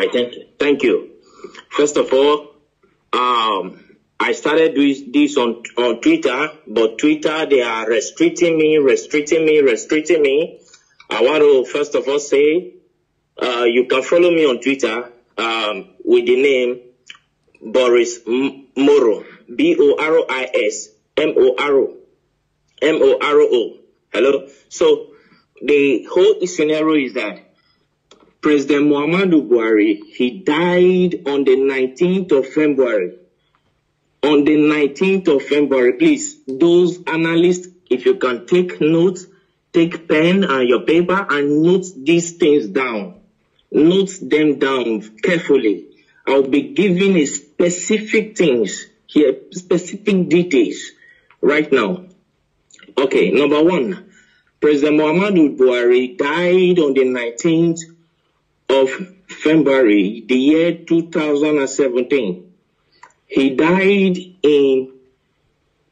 right, thank you. First of all, I started this on Twitter, but Twitter, they are restricting me. I want to first of all say, you can follow me on Twitter with the name Boris Moro, Boris Moro. Hello. So the whole scenario is that President Muhammadu Buhari, he died on the 19th of February. On the 19th of February, please, those analysts, if you can take notes, take pen and your paper and note these things down. Note them down carefully. I'll be giving a specific things here, specific details right now. Okay, number one, President Muhammadu Buhari died on the 19th of February, the year 2017. He died in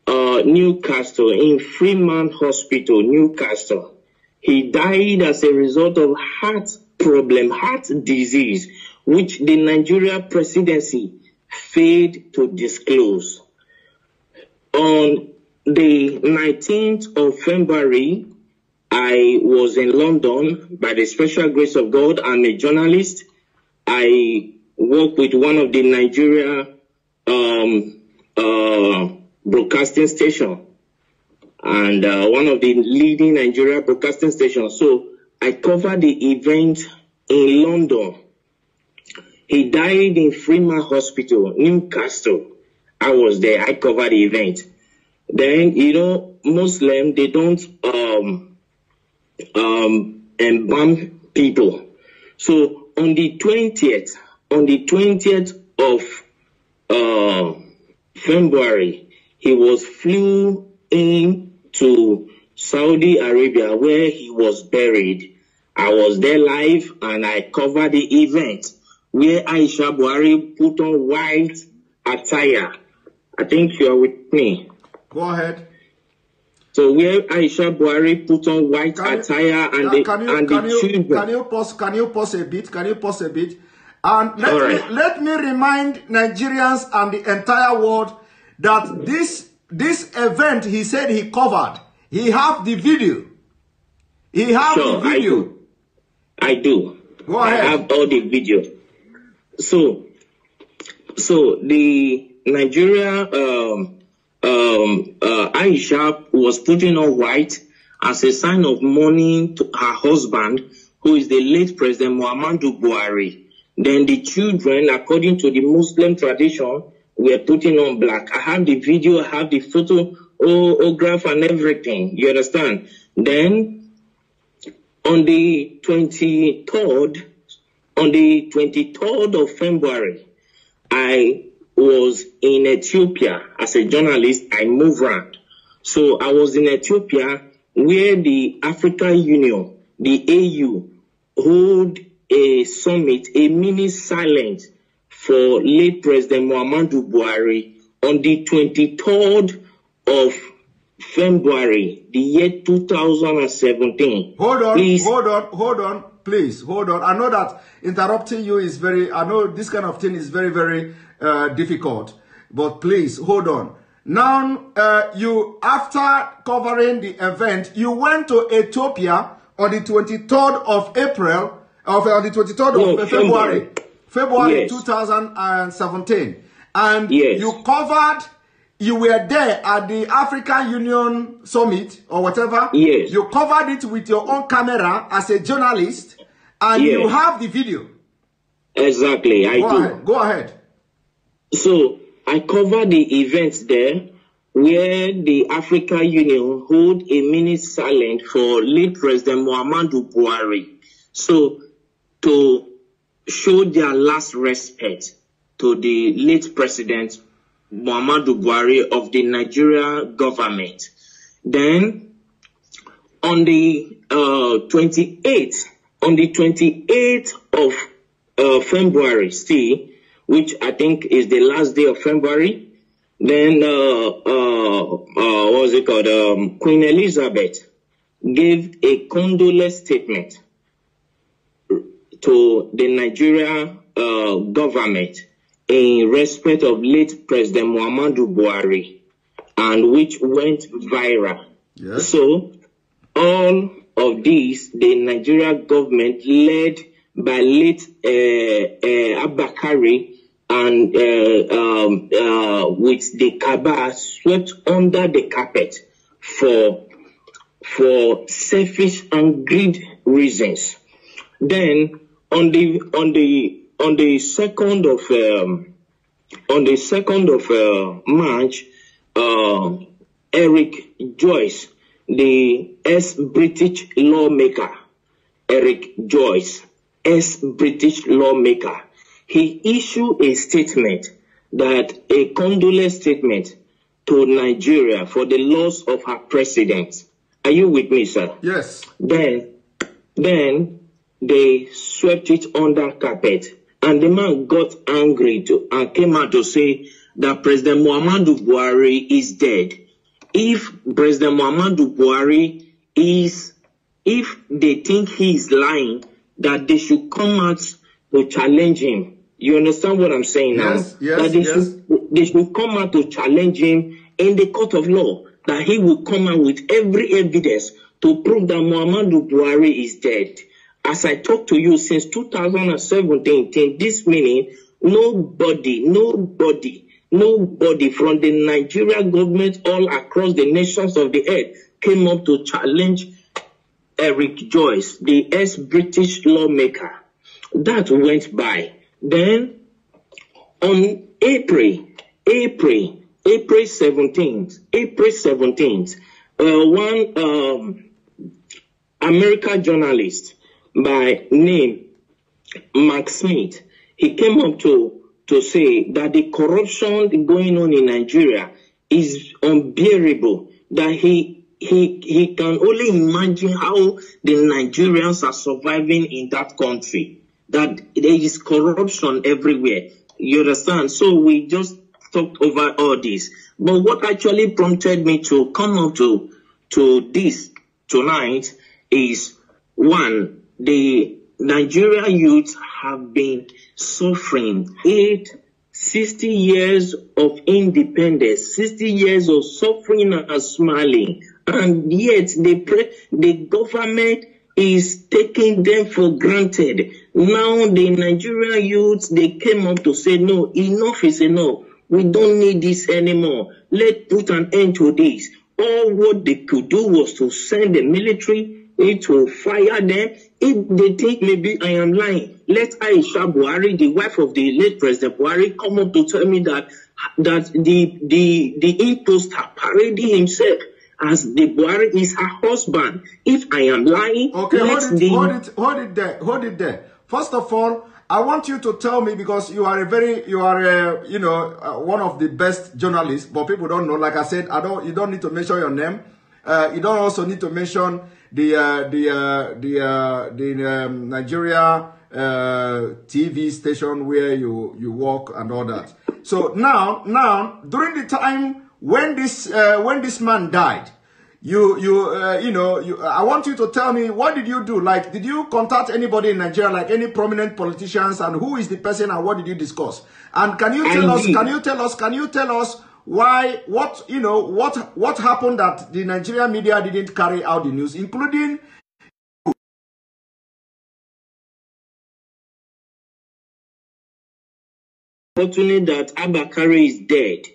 Newcastle, in Freeman Hospital, Newcastle. He died as a result of heart problem, heart disease, which the Nigeria presidency failed to disclose. On the 19th of February, I was in London. By the special grace of God, I'm a journalist. I work with one of the Nigeria broadcasting station and one of the leading Nigeria broadcasting stations. So I covered the event in London. He died in Freeman Hospital, Newcastle. I was there. I covered the event. Then, you know, Muslim, they don't embalm people. So on the 20th of February, he was flew in to Saudi Arabia where he was buried. I was there live and I covered the event where Aisha Buhari put on white attire. I think you are with me. Go ahead. So where Aisha Buhari put on white attire and the children. Can you pause a bit? And let me remind Nigerians and the entire world that this event he said he covered, he have the video. He have the video. I do. Go ahead. I have all the video. So the Nigeria Aisha was putting on white as a sign of mourning to her husband, who is the late President Muhammadu Buhari. Then the children, according to the Muslim tradition, were putting on black. I have the video, I have the photograph and everything. You understand? Then on the 23rd of February, I was in Ethiopia as a journalist. I moved around. So I was in Ethiopia where the African Union, the AU, hold a summit, a mini silence for late President Muhammadu Buhari on the 23rd of February, the year 2017. Hold on, please, hold on. I know that interrupting you is I know this kind of thing is very, very difficult, but please, hold on. Now, you, after covering the event, you went to Ethiopia on the 23rd of April, on the 23rd of February yes. 2017. And yes. You were there at the African Union Summit or whatever. Yes. You covered it with your own camera as a journalist, and yes. You have the video. Exactly, I do. Go ahead. So I covered the events there where the African Union hold a minute silent for late President Muhammadu Buhari. So to show their last respect to the late President Muhammadu Buhari of the Nigeria government. Then on the 28th of February, still, which I think is the last day of February, then what was it called? Queen Elizabeth gave a condolence statement to the Nigeria government in respect of late President Muhammadu Buhari, and which went viral. Yes. So all of these, the Nigeria government led by late Abakari and with the Kaaba swept under the carpet for selfish and greed reasons. Then on the 2nd of March, Eric Joyce, the ex-British lawmaker, Eric Joyce, ex-British lawmaker, he issued a statement, that a condolence statement to Nigeria for the loss of her president. Are you with me, sir? Yes. Then they swept it under carpet, and the man got angry and came out to say that President Muhammadu Buhari is dead. If President Muhammadu Buhari if they think he is lying, that they should come out to challenge him. You understand what I'm saying now? Yes, that they should come out to challenge him in the court of law, that he will come out with every evidence to prove that Muhammadu Buhari is dead. As I talk to you, since 2017 till this minute, nobody from the Nigerian government all across the nations of the earth came up to challenge Eric Joyce, the ex-British lawmaker. That went by. Then on April 17th, one American journalist by name Mark Smith, he came up to say that the corruption going on in Nigeria is unbearable, that he can only imagine how the Nigerians are surviving in that country, that there is corruption everywhere. You understand? So we just talked over all this. But what actually prompted me to come up to this tonight is, one, the Nigerian youth have been suffering 60 years of independence, 60 years of suffering and smiling, and yet the government is taking them for granted. Now the Nigerian youth, they came up to say, no, enough is enough. We don't need this anymore. Let's put an end to this. All what they could do was to send the military to fire them. If they think maybe I am lying, let Aisha Buhari, the wife of the late President Buhari, come up to tell me that the imposter parading himself as the Buhari is her husband. If I am lying, okay, hold it there. First of all, I want you to tell me, because you are one of the best journalists, but people don't know. Like I said, you don't need to mention your name. You don't also need to mention the Nigeria TV station where you work and all that. So now during the time when this man died, I want you to tell me, what did you do? Like, did you contact anybody in Nigeria, like any prominent politicians, and who is the person and what did you discuss? And can you tell us why, what happened that the Nigerian media didn't carry out the news, including fortunate that Abakari is dead.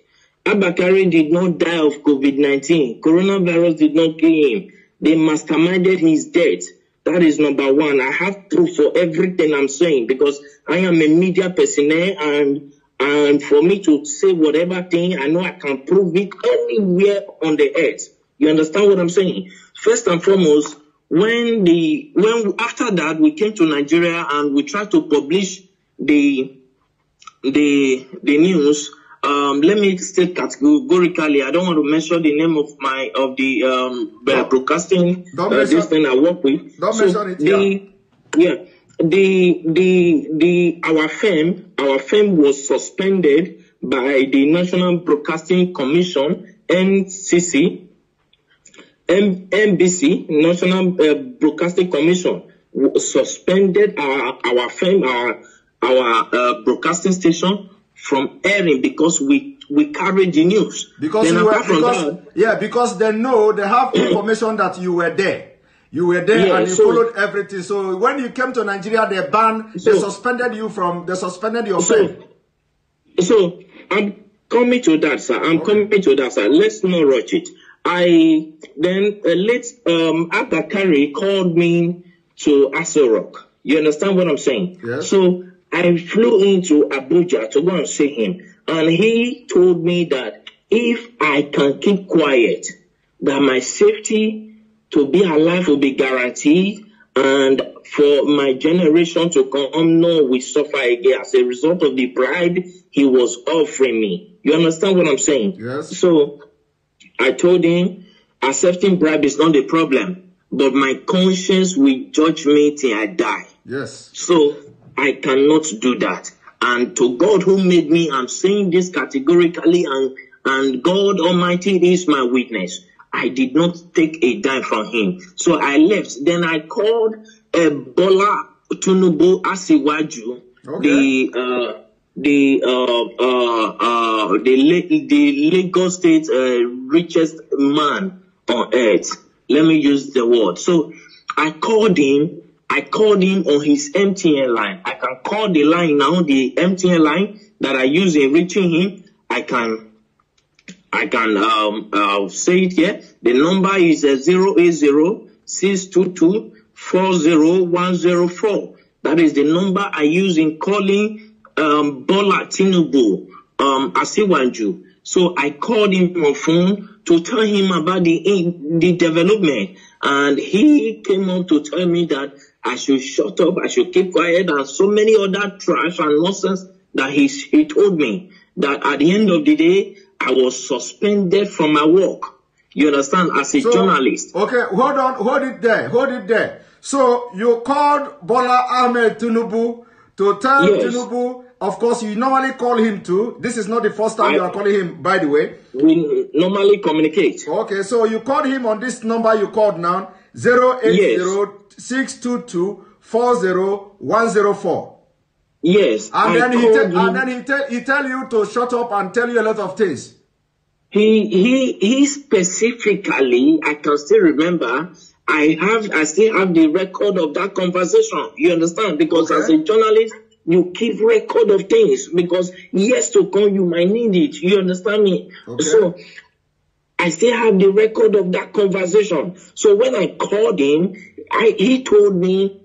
Abakari did not die of COVID-19. Coronavirus did not kill him. They masterminded his death. That is number one. I have proof for everything I'm saying, because I am a media personnel, and for me to say whatever thing, I know I can prove it anywhere on the earth. You understand what I'm saying? First and foremost, after that we came to Nigeria and we tried to publish the news. Let me state categorically, I don't want to mention the name of the broadcasting this thing I work with. Don't mention it. Our firm was suspended by the National Broadcasting Commission, NCC, NBC, National Broadcasting Commission, suspended our firm, our broadcasting station from airing because we carried the news. Because because they know, they have information that you were there. You were there and you followed everything. So when you came to Nigeria, they suspended you they suspended your pay. So I'm coming to that, sir. Let's not rush it. Late Abakari called me to Aso Rock. You understand what I'm saying? Yes. So I flew into Abuja to go and see him. And he told me that if I can keep quiet, that my safety to be alive will be guaranteed, and for my generation to come, no, we suffer again as a result of the bribe he was offering me. You understand what I'm saying? Yes. So I told him, accepting bribe is not the problem, but my conscience will judge me till I die. Yes. So I cannot do that. And to God who made me, I'm saying this categorically, and God Almighty is my witness. I did not take a dime from him. So I left. Then I called Bola Tinubu Asiwaju, the Lagos State richest man on earth. Let me use the word. So I called him on his MTN line. I can call the line now, the MTN line that I use in reaching him. I can say it here. The number is 080-622-40104. That is the number I use in calling Bola Tinubu Asiwaju. So I called him on phone to tell him about the development, and he came up to tell me that I should shut up, I should keep quiet, and so many other trash and nonsense that he told me that at the end of the day, I was suspended from my work. You understand? As a journalist. Okay, hold it there. So you called Bola Ahmed Tinubu to tell Tinubu, of course you normally call him too. This is not the first time you are calling him, by the way. We normally communicate. Okay, so you called him on this number you called now, 080-622-40104. Yes. And then he tell you to shut up and tell you a lot of things. He specifically, I can still remember, I still have the record of that conversation. You understand? Because as a journalist, you keep record of things, because years to come you might need it. You understand me? Okay. So I still have the record of that conversation. So when I called him, he told me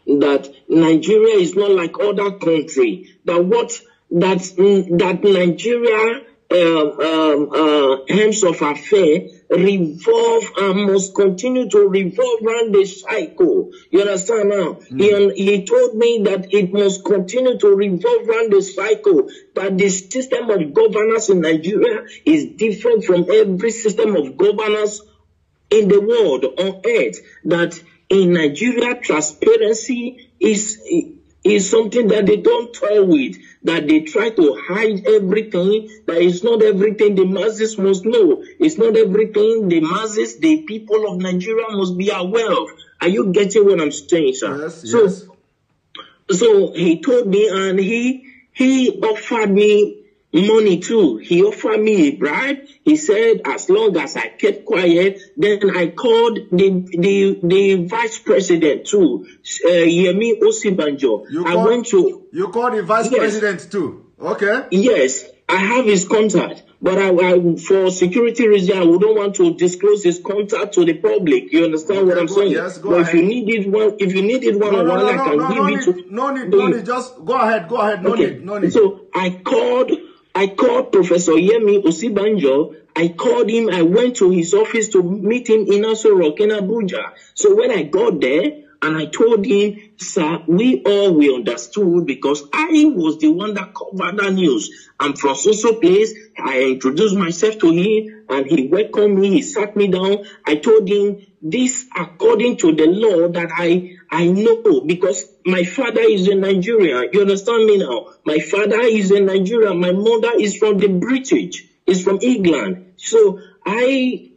that Nigeria is not like other countries. That Nigeria hymns of affair revolve and must continue to revolve around the cycle. You understand now? He told me that it must continue to revolve around the cycle, that the system of governance in Nigeria is different from every system of governance in the world, on earth, that in Nigeria transparency is something that they don't toy with, that they try to hide everything, that it's not everything the masses must know. It's not everything the masses, the people of Nigeria must be aware of. Are you getting what I'm saying, sir? Yes, yes. So he told me, and he offered me money too. He offered me a bribe. He said, as long as I kept quiet, then I called the vice president too, Yemi Osibanjo. You called the vice president too? Okay. Yes, I have his contact, but I for security reasons, I wouldn't want to disclose his contact to the public. You understand what I'm saying? Yes, go ahead. If you needed one, I can give it to. No need. Just go ahead. No need. So I called Professor Yemi Osibanjo. I called him. I went to his office to meet him in Aso Rock in Abuja. So when I got there, and I told him, sir, we understood, because I was the one that covered that news. I'm from so place. I introduced myself to him, and he welcomed me. He sat me down. I told him this according to the law that I know, because my father is in Nigeria. You understand me now? My father is in Nigeria. My mother is from the British. Is from England. So I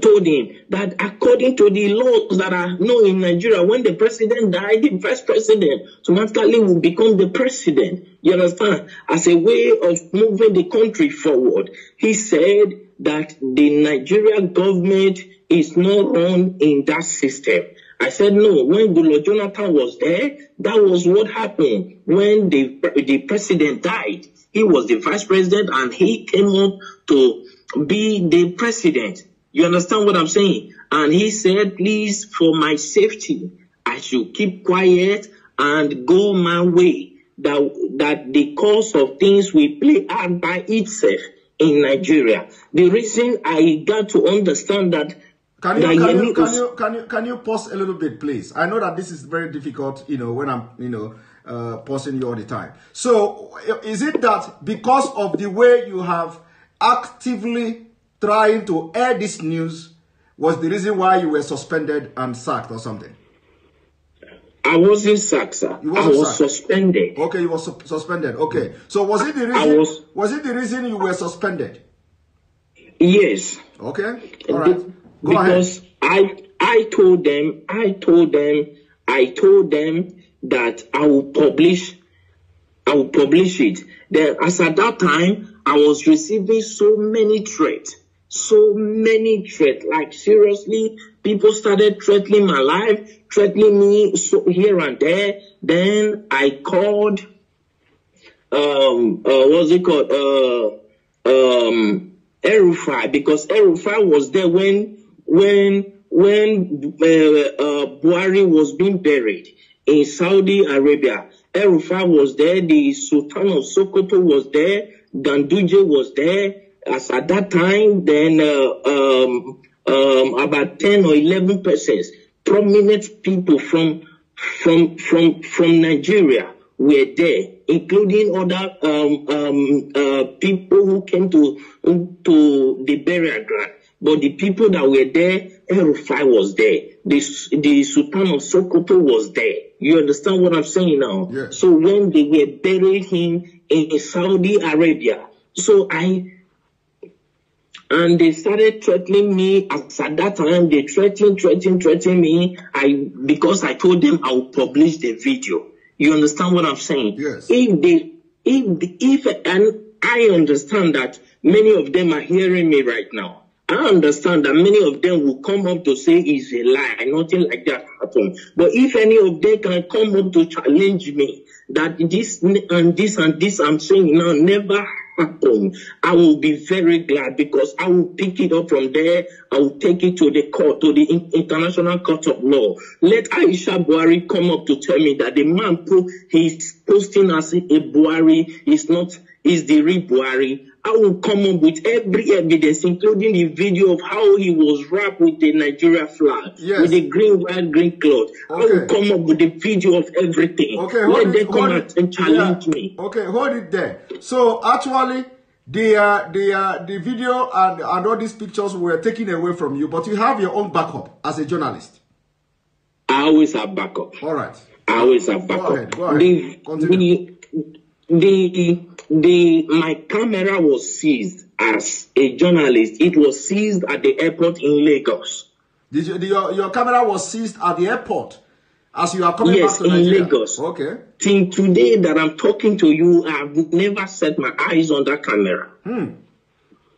told him that according to the laws that are known in Nigeria, when the president died, the vice president automatically will become the president. You understand? As a way of moving the country forward. He said that the Nigerian government is not run in that system. I said, no, when Goodluck Jonathan was there, that was what happened. When the president died, he was the vice president and he came up to be the president. You understand what I'm saying? And he said, please, for my safety, I should keep quiet and go my way. That the course of things will play out by itself in Nigeria. The reason I got to understand that. Can you pause a little bit, please? I know that this is very difficult, when I'm, pausing you all the time. So, is it that because of the way you have actively trying to air this news was the reason why you were suspended and sacked or something? I wasn't sacked, sir. I was suspended. Okay, you were suspended. Okay. So was it the reason? Was it the reason you were suspended? Yes. Okay. All right. Go because ahead. I told them that I will publish it. Then, as at that time, I was receiving so many threats. Like seriously, people started threatening my life, threatening me here and there. Then I called, what's it called? El-Rufai, because El-Rufai was there when Buhari was being buried in Saudi Arabia. El-Rufai was there, the Sultan of Sokoto was there, Ganduje was there. As at that time, then about 10 or 11 persons, prominent people from Nigeria were there, including other people who came to the burial ground. But the people that were there, El-Rufai was there. The Sultan of Sokoto was there. You understand what I'm saying now? Yes. So when they were burying him in Saudi Arabia, and they started threatening me. At that time, they threatened me. Because I told them I will publish the video. You understand what I'm saying? Yes. And I understand that many of them are hearing me right now. I understand that many of them will come up to say it's a lie. Nothing like that happened. But if any of them can come up to challenge me that this and this and this I'm saying now never happened, I will be very glad, because I will pick it up from there. I will take it to the court, to the International Court of Law. Let Aisha Buhari come up to tell me that the man he's posting as a Buhari is the real Buhari. I will come up with every evidence, including the video of how he was wrapped with the Nigeria flag, yes, with the green, white, green cloth. Okay. I will come up with the video of everything. Okay, let them come out and challenge me. Okay, hold it there. So actually, the video and all these pictures were taken away from you, but you have your own backup as a journalist. I always have backup. All right. I always have backup. Go ahead. Continue. My camera was seized as a journalist. It was seized at the airport in Lagos. Your camera was seized at the airport as you are coming back to Nigeria? Yes, in Lagos. Okay. Till today that I'm talking to you, I've never set my eyes on that camera.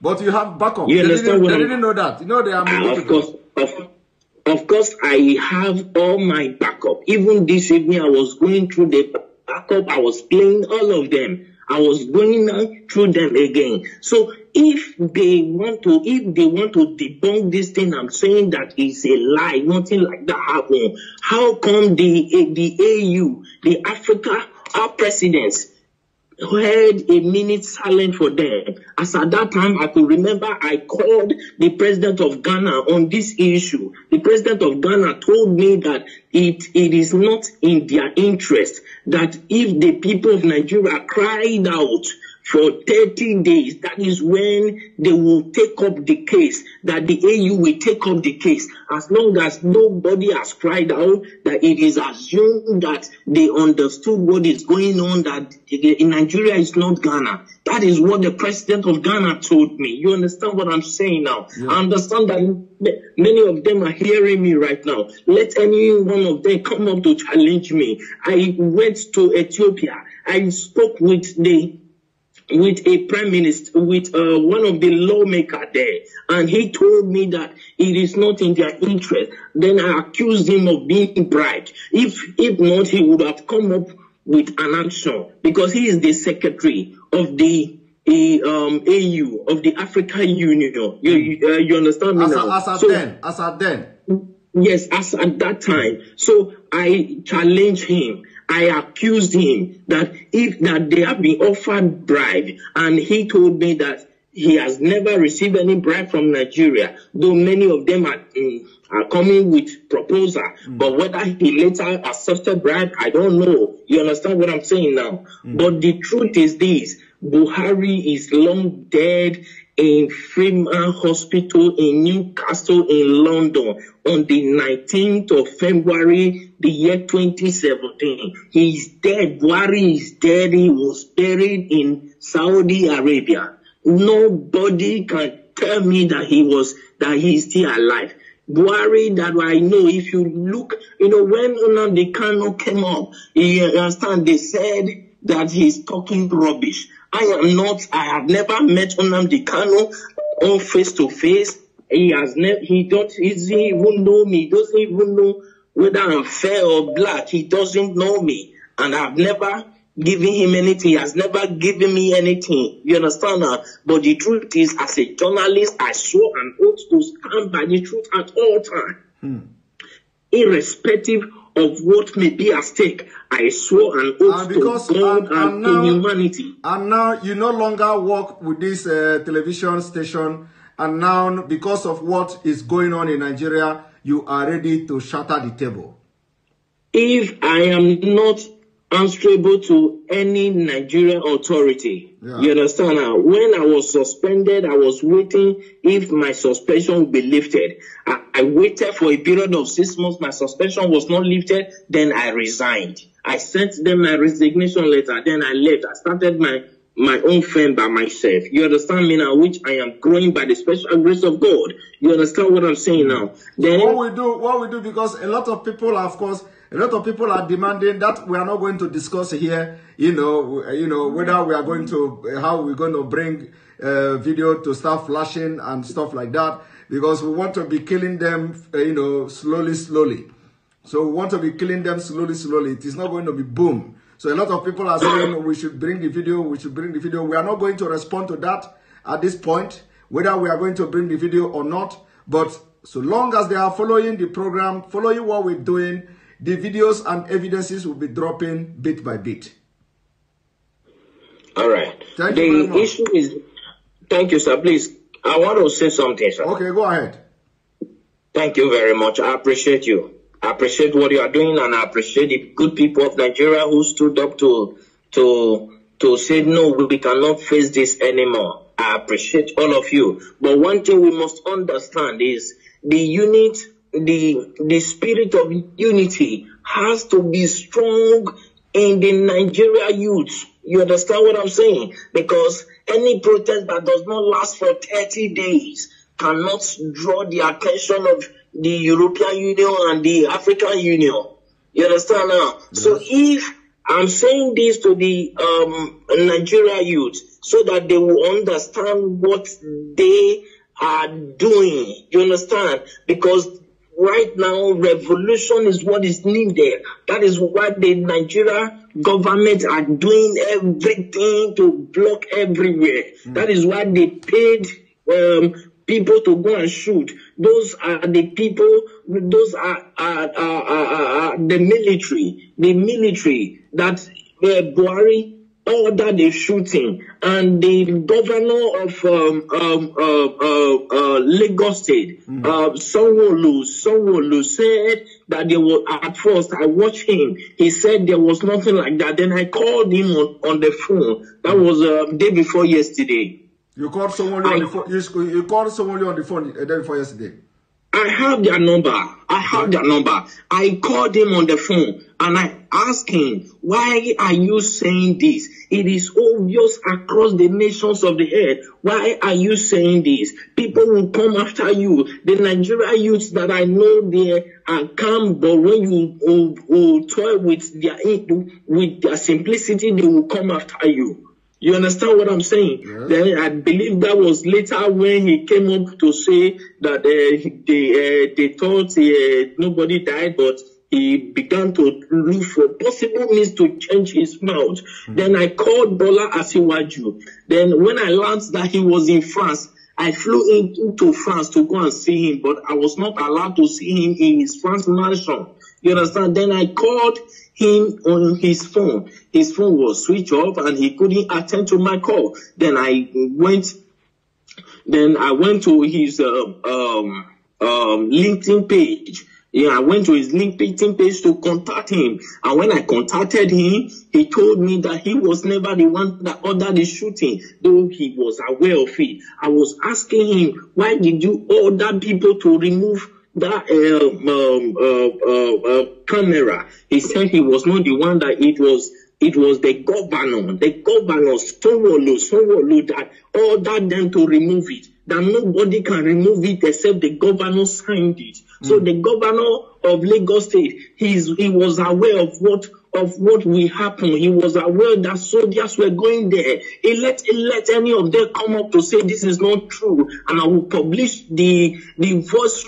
But you have backup. You understand they didn't know that. You know they are Of course, I have all my backup. Even this evening, I was going through the backup. I was playing all of them. I was going through them again. So if they want to debunk this thing, I'm saying that it's a lie. Nothing like that happened. How come the AU, the Africa, our presidents, had a minute silent for them? As at that time, I could remember I called the president of Ghana on this issue. The president of Ghana told me that it is not in their interest, that if the people of Nigeria cried out for 30 days. That is when they will take up the case, that the AU will take up the case. As long as nobody has cried out, that it is assumed that they understood what is going on, that in Nigeria is not Ghana. That is what the president of Ghana told me. You understand what I'm saying now? Yeah. I understand that many of them are hearing me right now. Let any one of them come up to challenge me. I went to Ethiopia. I spoke with a prime minister, with one of the lawmakers there, and he told me that it is not in their interest. Then I accused him of being bribed. If not, he would have come up with an action, because he is the secretary of the AU, of the African Union. You understand me now? As at then. Yes, as at that time. So I challenged him. I accused him that they have been offered bribe, and he told me that he has never received any bribe from Nigeria, though many of them are coming with proposal. But whether he later accepted bribe, I don't know. You understand what I'm saying now? But the truth is this: Buhari is long dead in Freeman Hospital in Newcastle in London on the 19th of February, the year 2017. He's dead. Buhari is dead. He was buried in Saudi Arabia. Nobody can tell me that he's still alive. Buhari, that I know, if you look, when Nnamdi Kanu came up, you understand, they said that he's talking rubbish. I have never met Nnamdi Kanu on face to face. He doesn't even know me. He doesn't even know whether I'm fair or black. He doesn't know me. And I've never given him anything. He has never given me anything. You understand that? But the truth is, as a journalist, I swore an oath to stand by the truth at all times. Irrespective of what may be at stake, I swore an oath to God and to humanity. And now you no longer work with this television station, and now because of what is going on in Nigeria, you are ready to shatter the table. If I am not answerable to any Nigerian authority, you understand now? When I was suspended, I was waiting if my suspension would be lifted. I waited for a period of 6 months. My suspension was not lifted. Then I resigned. I sent them my resignation letter. Then I left. I started my own firm by myself. You understand me now? Which I am growing by the special grace of God. You understand what I'm saying now? Then what we do, because a lot of people, of course, a lot of people are demanding that we are not going to discuss here, whether we are going to, how we're going to bring video to start flashing and stuff like that, because we want to be killing them, slowly. So we want to be killing them slowly. It is not going to be boom. So a lot of people are saying we should bring the video, We are not going to respond to that at this point, whether we are going to bring the video or not. But so long as they are following the program, following what we're doing, the videos and evidences will be dropping bit by bit. All right. Thank you very much. The issue is, thank you, sir. Please, I want to say something, sir. Okay, go ahead. Thank you very much. I appreciate you. I appreciate what you are doing, and I appreciate the good people of Nigeria who stood up to say, no, we cannot face this anymore. I appreciate all of you. But one thing we must understand is the spirit of unity has to be strong in the Nigeria youth. You understand what I'm saying? Because any protest that does not last for 30 days cannot draw the attention of the European Union and the African Union. You understand now? Yes. So if I'm saying this to the Nigeria youth, so that they will understand what they are doing. You understand? Because right now, revolution is what is needed. That is why the Nigeria government are doing everything to block everywhere. That is why they paid people to go and shoot. Those are the people, those are the military that Buhari ordered the shooting, and the governor of Lagos State, Sanwo-Olu said that there was, at first I watched him, he said there was nothing like that. Then I called him on the phone. That was day before yesterday. You called Sanwo-Olu on the phone. You called Sanwo-Olu on the phone the day before yesterday. I have their number. I called him on the phone and I asked him, why are you saying this? It is obvious across the nations of the earth. Why are you saying this? People will come after you. The Nigeria youths that I know there are calm, but when you toy with their simplicity, they will come after you. You understand what I'm saying? Yes. Then I believe that was later when he came up to say that they thought nobody died, but he began to look for possible means to change his mouth. Then I called Bola Asiwaju. Then when I learned that he was in France, I flew into France to go and see him, but I was not allowed to see him in his France mansion. You understand? Then I called him on his phone. His phone was switched off and he couldn't attend to my call. Then I went to his LinkedIn page. Yeah, I went to his LinkedIn page to contact him. And when I contacted him, he told me that he was never the one that ordered the shooting, though he was aware of it. I was asking him, why did you order people to remove that camera? He said he was not the one, that it was the governor Sanwo-Olu that ordered them to remove it. That nobody can remove it except the governor signed it. So the governor of Lagos State, he was aware of what will happen. He was aware that soldiers were going there. He let any of them come up to say this is not true, and I will publish the voice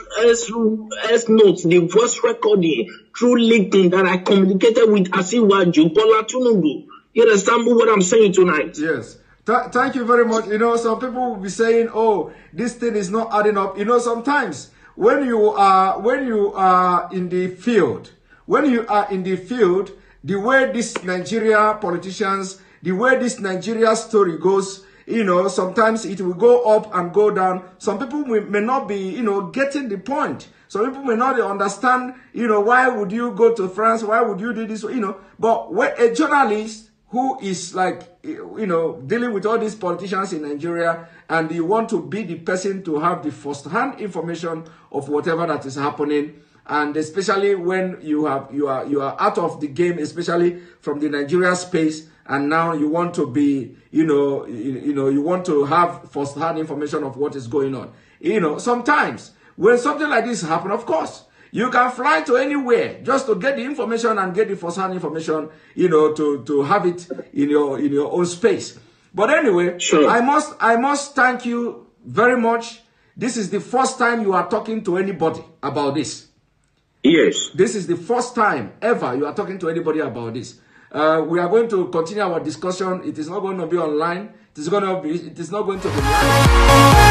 notes, the voice recording through LinkedIn that I communicated with Asiwaju Bola Tinubu. You understand what I'm saying tonight? Yes. Thank you very much. You know, some people will be saying, "Oh, this thing is not adding up." You know, sometimes when you are in the field, the way these Nigeria politicians, the way this Nigeria story goes, you know, sometimes it will go up and go down. Some people may not be, you know, getting the point. Some people may not understand, you know, why would you go to France? Why would you do this? You know, but when a journalist who is like, you know, dealing with all these politicians in Nigeria, and you want to be the person to have the first-hand information of whatever that is happening, and especially when you are out of the game, especially from the Nigeria space, and now you want to be, you want to have first-hand information of what is going on. You know, sometimes when something like this happens, of course, you can fly to anywhere just to get the information and get the first-hand information, you know, to have it in your own space. But anyway, sure. I must thank you very much. This is the first time you are talking to anybody about this. Yes. This is the first time ever you are talking to anybody about this. We are going to continue our discussion. It is not going to be online. It is not going to be live.